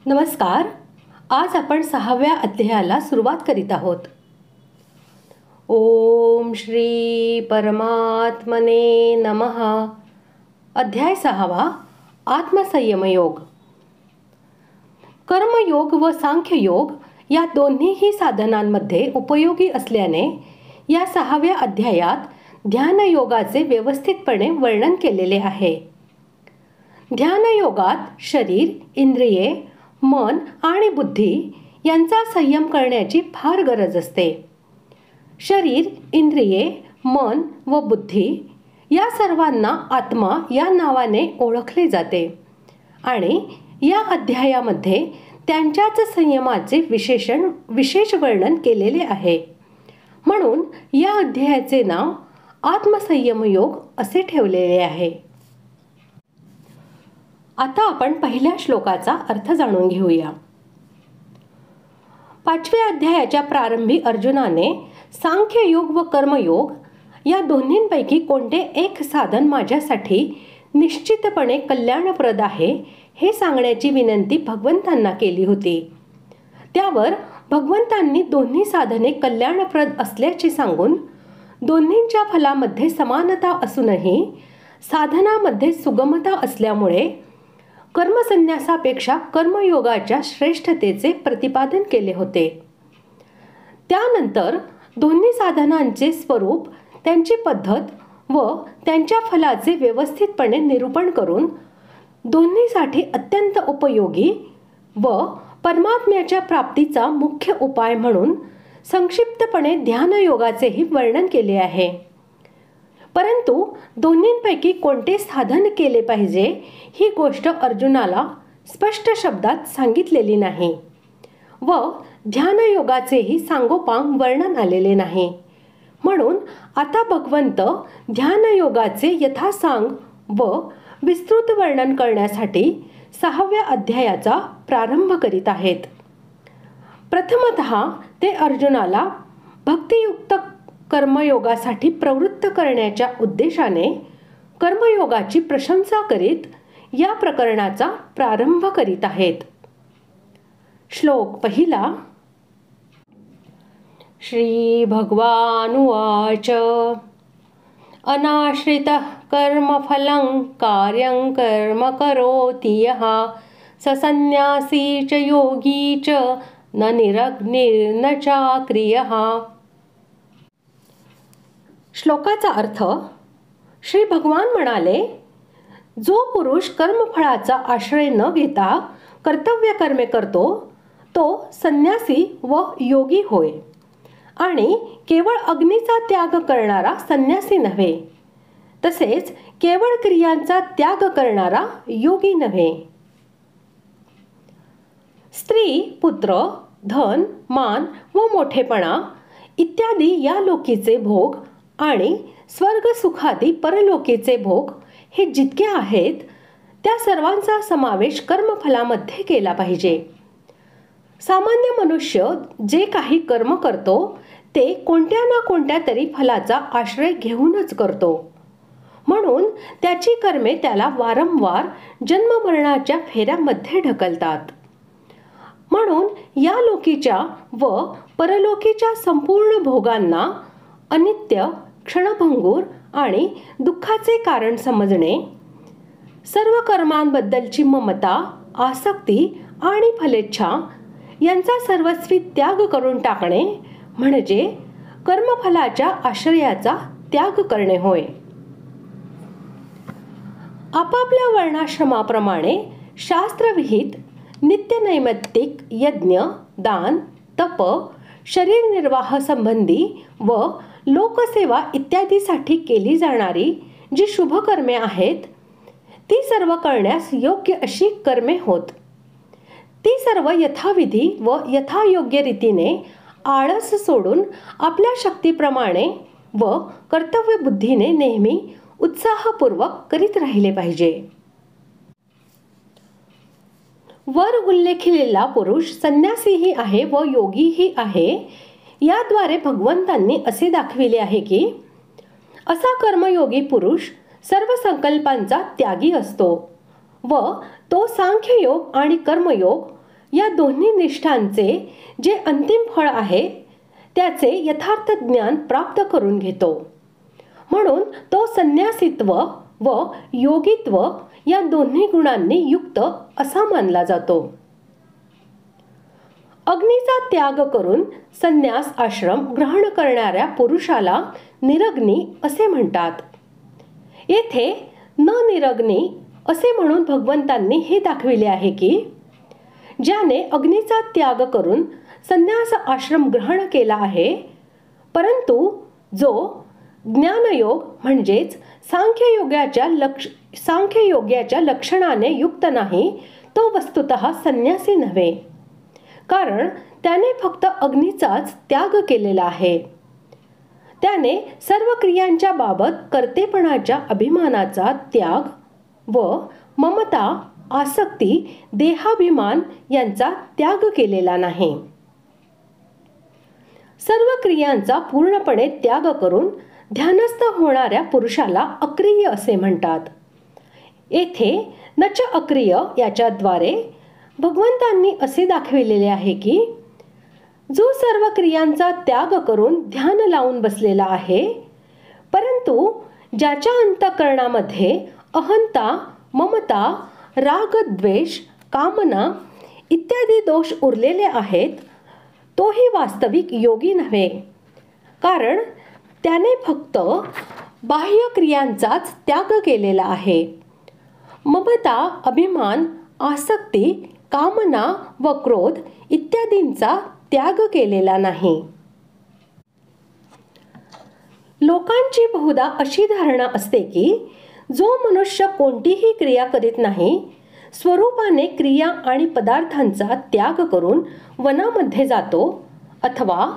नमस्कार. आज आपण 6व्या अध्यायाला सुरुवात करीत आहोत. ओम श्री परमात्मने नमः. अध्याय 6वा, आत्मसंयम योग. कर्मयोग व सांख्ययोग या दोन्हीही साधनांमध्ये उपयोगी असल्याने या 6व्या अध्यायात ध्यानयोगाचे व्यवस्थितपणे वर्णन केलेले आहे. ध्यानयोगात शरीर, इंद्रिये, मन आणि बुद्धी यांचा संयम करण्याची फार गरज असते. शरीर, इंद्रिये, मन व बुद्धी या सर्वांना आत्मा या नावाने ओळखले जाते आणि या अध्यायामध्ये त्यांच्याच संयमाचे विशेष वर्णन केलेले आहे. म्हणून या अध्यायाचे नाव आत्मसंयम योग असे ठेवलेले आहे. आता आपण पहिल्या श्लोकाचा अर्थ जाणून घेऊया. 5व्या अध्यायाच्या प्रारंभी अर्जुनाने सांख्ययोग व कर्मयोग या दोन्हींपैकी कोणते एक साधन माझ्यासाठी निश्चितपणे कल्याणप्रद आहे हे सांगण्याची विनंती भगवंतांना केली होती. त्यावर भगवंतांनी दोन्ही साधने कल्याणप्रद असल्याचे सांगून दोन्हींच्या फलामध्ये समानता असूनही साधनामध्ये सुगमता असल्यामुळे कर्मसन्यासापेक्षा कर्मयोगाच्या श्रेष्ठतेचे प्रतिपादन केले होते. त्यानंतर दोन्ही साधनांचे स्वरूप, त्यांची पद्धत व त्यांच्या फलाचे व्यवस्थितपणे निरूपण करून दोन्हीसाठी अत्यंत उपयोगी व परमात्म्याच्या प्राप्तीचा मुख्य उपाय म्हणून संक्षिप्तपणे ध्यानयोगाचेही वर्णन केले आहे. परंतु दोन्हींपैकी कोणते साधन केले पाहिजे ही गोष्ट अर्जुनाला स्पष्ट शब्दात सांगितलेली नाही व ध्यानयोगाचेही सांगोपांग वर्णन आलेले नाही. म्हणून आता भगवंत ध्यानयोगाचे यथासांग व विस्तृत वर्णन करण्यासाठी 6व्या अध्यायाचा प्रारंभ करीत आहेत. प्रथमतः ते अर्जुनाला भक्तियुक्त कर्मयोगासाठी प्रवृत्त करण्याच्या उद्देशाने कर्मयोगाची प्रशंसा करीत या प्रकरणाचा प्रारंभ करीत आहेत. श्लोक पहिला. श्री भगवानुवाच. अनाश्रितः कर्मफलं कार्यं कर्म करोति यः स संन्यासी च योगी च न निरग्निर्न चाक्रियः. श्लोकाचा अर्थ. श्री भगवान म्हणाले, जो पुरुष कर्मफळाचा आश्रय न घेता कर्तव्य कर्मे करतो तो संन्यासी व योगी होय आणि केवळ अग्नीचा त्याग करणारा संन्यासी नव्हे, तसेच केवळ क्रियांचा त्याग करणारा योगी नव्हे. स्त्री, पुत्र, धन, मान व मोठेपणा इत्यादी या लोकीचे भोग आणि स्वर्ग सुखादी परलोकीचे भोग हे जितके आहेत त्या सर्वांचा समावेश कर्मफलामध्ये केला पाहिजे. सामान्य मनुष्य जे काही कर्म करतो ते कोणत्या ना कोणत्या तरी फलाचा आश्रय घेऊनच करतो. म्हणून त्याची कर्मे त्याला वारंवार जन्ममरणाच्या फेऱ्यामध्ये ढकलतात. म्हणून या लोकीच्या व परलोकीच्या संपूर्ण भोगांना अनित्य, क्षणभंगूर आणि दुःखाचे कारण समजणे, सर्व कर्मांबद्दलची ममता, आसक्ती आणि फलेच्छा यांचा सर्वस्वी त्याग करून टाकणे म्हणजे कर्मफलाच्या आश्रयाचा त्याग करणे होय. आपापल्या वर्णाश्रमाप्रमाणे शास्त्रविहित नित्यनैमित्तिक यज्ञ, दान, तप, शरीर निर्वाह संबंधी व लोकसेवा इत्यादीसाठी केली जाणारी जी शुभ कर्मे आहेत ती सर्व करण्यास योग्य अशी कर्मे होत. ती सर्व यथाविधी व यथायोग्य रीतीने आळस सोडून आपल्या शक्तीप्रमाणे व कर्तव्य बुद्धीने नेहमी उत्साहपूर्वक करीत राहिले पाहिजे. वर उल्लेखिलेला पुरुष संन्यासीही आहे व योगीही आहे. याद्वारे भगवंतांनी असे दाखविले आहे की असा कर्मयोगी पुरुष सर्व संकल्पांचा त्यागी असतो व तो सांख्ययोग आणि कर्मयोग या दोन्ही निष्ठांचे जे अंतिम फळ आहे त्याचे यथार्थ ज्ञान प्राप्त करून घेतो. म्हणून तो संन्यासित्व व योगित्व या दोन्ही गुणांनी युक्त असा मानला जातो. अग्नीचा त्याग करून संन्यास आश्रम ग्रहण करणाऱ्या पुरुषाला निरग्नी असे म्हणतात. येथे न निरग्नी असे म्हणून भगवंतांनी हे दाखविले आहे की ज्याने अग्नीचा त्याग करून संन्यास आश्रम ग्रहण केला आहे, परंतु जो ज्ञानयोग म्हणजेच सांख्ययोग्याच्या लक्षणाने युक्त नाही, तो वस्तुतः संन्यासी नव्हे. कारण त्याने फक्त अग्नीचाच त्याग केलेला आहे. त्याने सर्व क्रियांच्या बाबत कर्तेपणाच्या अभिमानाचा त्याग व ममता, आसक्ती, देहाभिमान यांचा त्याग केलेला नाही. सर्व क्रियांचा पूर्णपणे त्याग करून ध्यानस्थ होणाऱ्या पुरुषाला अक्रिय असे म्हणतात. येथे नच अक्रिय याच्याद्वारे भगवंतांनी असे दाखविलेले आहे की जो सर्व क्रियांचा त्याग करून ध्यान लावून बसलेला आहे, परंतु ज्याच्या अंतःकरणामध्ये अहंता, ममता, राग, द्वेष, कामना इत्यादी दोष उरलेले आहेत, तोही वास्तविक योगी नव्हे. कारण त्याने फक्त बाह्य क्रियांचाच त्याग केलेला आहे. ममता, अभिमान, आसक्ती, कामना व क्रोध इत्यादींचा त्याग केलेला नाही. लोकांची बहुधा अशी धारणा असते की जो मनुष्य कोणतीही क्रिया करीत नाही, स्वरूपाने क्रिया आणि पदार्थांचा त्याग करून वनामध्ये जातो अथवा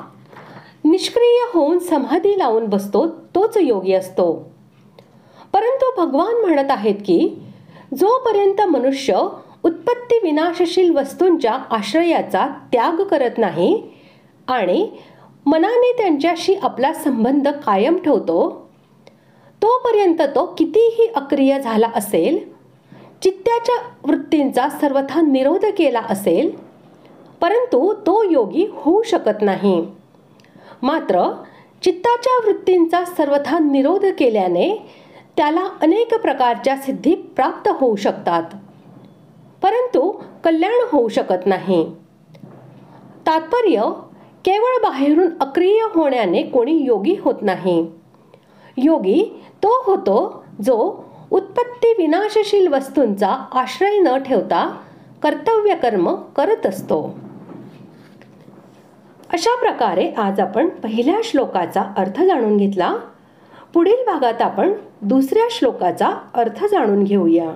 निष्क्रिय होऊन समाधी लावून बसतो, तोच योगी असतो. परंतु भगवान म्हणत आहेत की जोपर्यंत मनुष्य उत्पत्ती विनाशशील वस्तूंच्या आश्रयाचा त्याग करत नाही आणि मनाने त्यांच्याशी आपला संबंध कायम ठेवतो, तोपर्यंत तो कितीही अक्रिय झाला असेल, चित्ताच्या वृत्तींचा सर्वथा निरोध केला असेल, परंतु तो योगी होऊ शकत नाही. मात्र चित्ताच्या वृत्तींचा सर्वथा निरोध केल्याने त्याला अनेक प्रकारच्या सिद्धी प्राप्त होऊ शकतात, परंतु कल्याण होऊ शकत नाही. तात्पर्य, केवळ बाहेरून अक्रिय होण्याने कोणी योगी होत नाही. योगी तो होतो जो उत्पत्ती विनाशशील वस्तूंचा आश्रय न ठेवता कर्तव्य कर्म करत असतो. अशा प्रकारे आज आपण पहिल्या श्लोकाचा अर्थ जाणून घेतला. पुढील भागात आपण दुसऱ्या श्लोकाचा अर्थ जाणून घेऊया.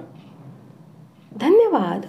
धन्यवाद.